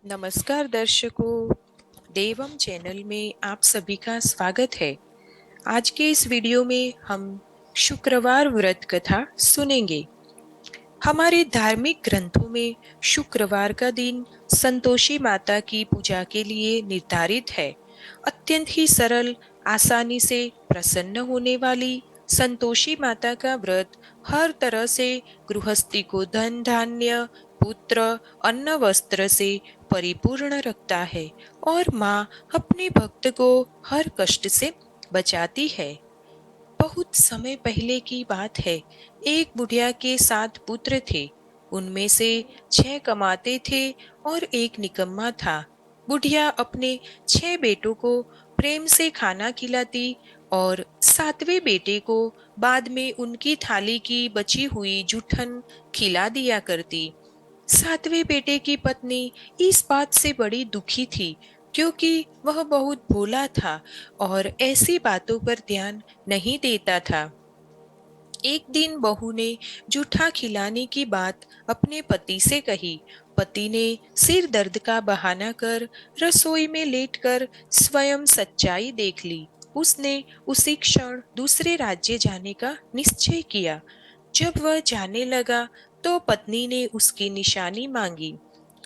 नमस्कार दर्शकों, देवम चैनल में आप सभी का स्वागत है। आज के इस वीडियो में हम शुक्रवार व्रत कथा सुनेंगे। हमारे धार्मिक ग्रंथों में शुक्रवार का दिन संतोषी माता की पूजा के लिए निर्धारित है। अत्यंत ही सरल, आसानी से प्रसन्न होने वाली संतोषी माता का व्रत हर तरह से गृहस्थी को धन धान्य, पुत्र, अन्न वस्त्र से परिपूर्ण रखता है और माँ अपने भक्त को हर कष्ट से बचाती है। बहुत समय पहले की बात है। एक बुढ़िया के 7 पुत्र थे। उनमें से 6 कमाते थे और एक निकम्मा था। बुढ़िया अपने 6 बेटों को प्रेम से खाना खिलाती और 7वें बेटे को बाद में उनकी थाली की बची हुई जूठन खिला दिया करती। 7वें बेटे की पत्नी इस बात से बड़ी दुखी थी, क्योंकि वह बहुत भोला था और ऐसी बातों पर ध्यान नहीं देता था। एक दिन बहू ने जूठा खिलाने की बात अपने पति से कही। पति ने सिर दर्द का बहाना कर रसोई में लेटकर स्वयं सच्चाई देख ली। उसने उसी क्षण दूसरे राज्य जाने का निश्चय किया। जब वह जाने लगा तो पत्नी ने उसकी निशानी मांगी।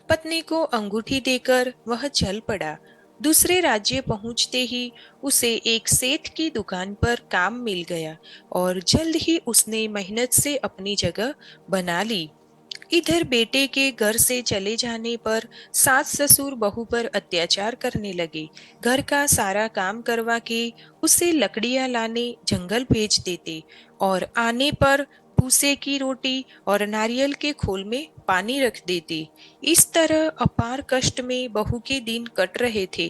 पत्नी को अंगूठी देकर वह चल पड़ा। दूसरे राज्य पहुंचते ही उसे एक सेठ की दुकान पर काम मिल गया और जल्द ही उसने मेहनत से अपनी जगह बना ली। इधर बेटे के घर से चले जाने पर सास ससुर बहू पर अत्याचार करने लगे। घर का सारा काम करवा के उसे लकड़ियां लाने जंगल भेज देते और आने पर भूसे की रोटी और नारियल के खोल में पानी रख देते। इस तरह अपार कष्ट में बहू के दिन कट रहे थे।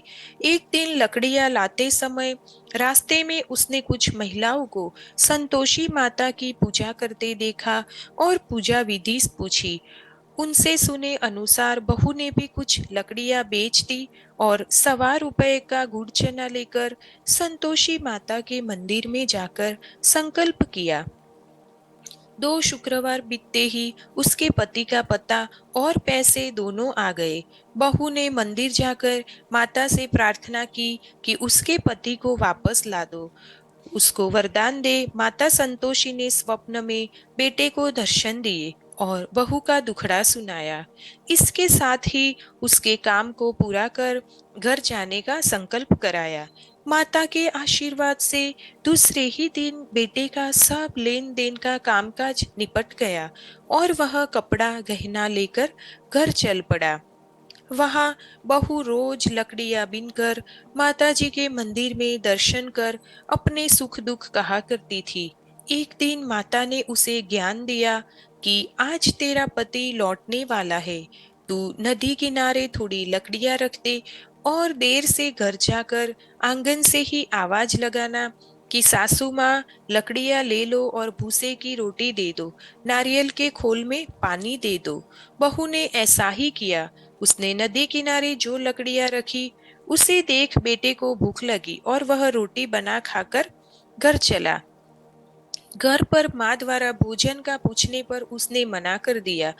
एक दिन लकड़ियां लाते समय रास्ते में उसने कुछ महिलाओं को संतोषी माता की पूजा करते देखा और पूजा विधि पूछी। उनसे सुने अनुसार बहू ने भी कुछ लकड़ियां बेच दी और 1.25 रुपए का गुड़ चना लेकर संतोषी माता के मंदिर में जाकर संकल्प किया। 2 शुक्रवार बीतते ही उसके पति का पता और पैसे दोनों आ गए। बहू ने मंदिर जाकर माता से प्रार्थना की कि उसके पति को वापस ला दो, उसको वरदान दे। माता संतोषी ने स्वप्न में बेटे को दर्शन दिए और बहू का दुखड़ा सुनाया। इसके साथ ही उसके काम को पूरा कर घर जाने का संकल्प कराया। माता के आशीर्वाद से दूसरे ही दिन बेटे का सब लेन देन का कामकाज निपट गया और वह कपड़ा गहना लेकर घर चल पड़ा। वहां बहू रोज लकड़ियां बीनकर माताजी के मंदिर में दर्शन कर अपने सुख दुख कहा करती थी। एक दिन माता ने उसे ज्ञान दिया कि आज तेरा पति लौटने वाला है। तू नदी किनारे थोड़ी लकड़ियां रख दे और देर से घर जाकर आंगन से ही आवाज लगाना कि सासू माँ लकड़ियां ले लो और भूसे की रोटी दे दो, नारियल के खोल में पानी दे दो। बहू ने ऐसा ही किया। उसने नदी किनारे जो लकड़ियां रखी, उसे देख बेटे को भूख लगी और वह रोटी बना खाकर घर चला। घर पर माँ द्वारा भोजन का पूछने पर उसने मना कर दिया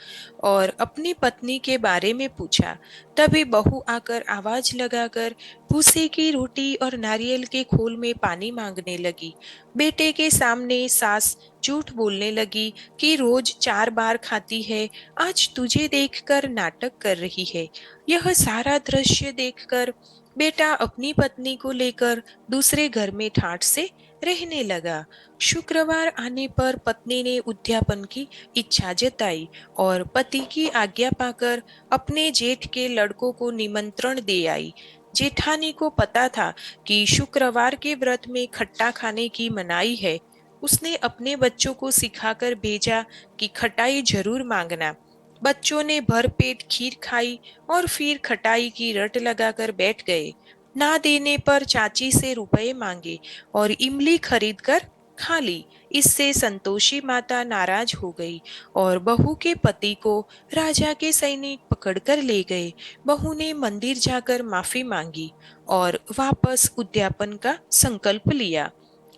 और अपनी पत्नी के बारे में पूछा। तभी बहू आकर आवाज लगाकर भूसे की रोटी और नारियल के खोल में पानी मांगने लगी। बेटे के सामने सास झूठ बोलने लगी कि रोज 4 बार खाती है, आज तुझे देखकर नाटक कर रही है। यह सारा दृश्य देखकर बेटा अपनी पत्नी को लेकर दूसरे घर में ठाठ से रहने लगा। शुक्रवार आने पर पत्नी ने उद्यापन की इच्छा जताई और पति की आज्ञा पाकर अपने जेठ के लड़कों को निमंत्रण दे आई। जेठानी को पता था कि शुक्रवार के व्रत में खट्टा खाने की मनाही है। उसने अपने बच्चों को सिखाकर भेजा कि खटाई जरूर मांगना। बच्चों ने भरपेट खीर खाई और फिर खटाई की रट लगाकर बैठ गए। ना देने पर चाची से रुपए मांगे और इमली खरीद कर खा ली। इससे संतोषी माता नाराज हो गई और बहू के पति को राजा के सैनिक पकड़कर ले गए। बहू ने मंदिर जाकर माफी मांगी और वापस उद्यापन का संकल्प लिया।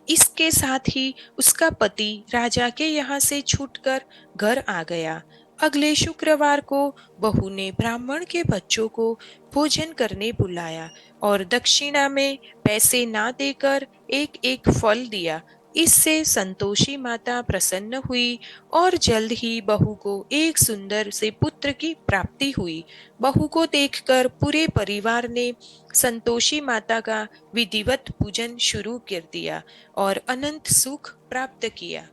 इसके साथ ही उसका पति राजा के यहाँ से छूटकर घर आ गया। अगले शुक्रवार को बहू ने ब्राह्मण के बच्चों को भोजन करने बुलाया और दक्षिणा में पैसे ना देकर एक एक फल दिया। इससे संतोषी माता प्रसन्न हुई और जल्द ही बहू को एक सुंदर से पुत्र की प्राप्ति हुई। बहू को देखकर पूरे परिवार ने संतोषी माता का विधिवत पूजन शुरू कर दिया और अनंत सुख प्राप्त किया।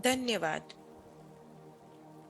धन्यवाद।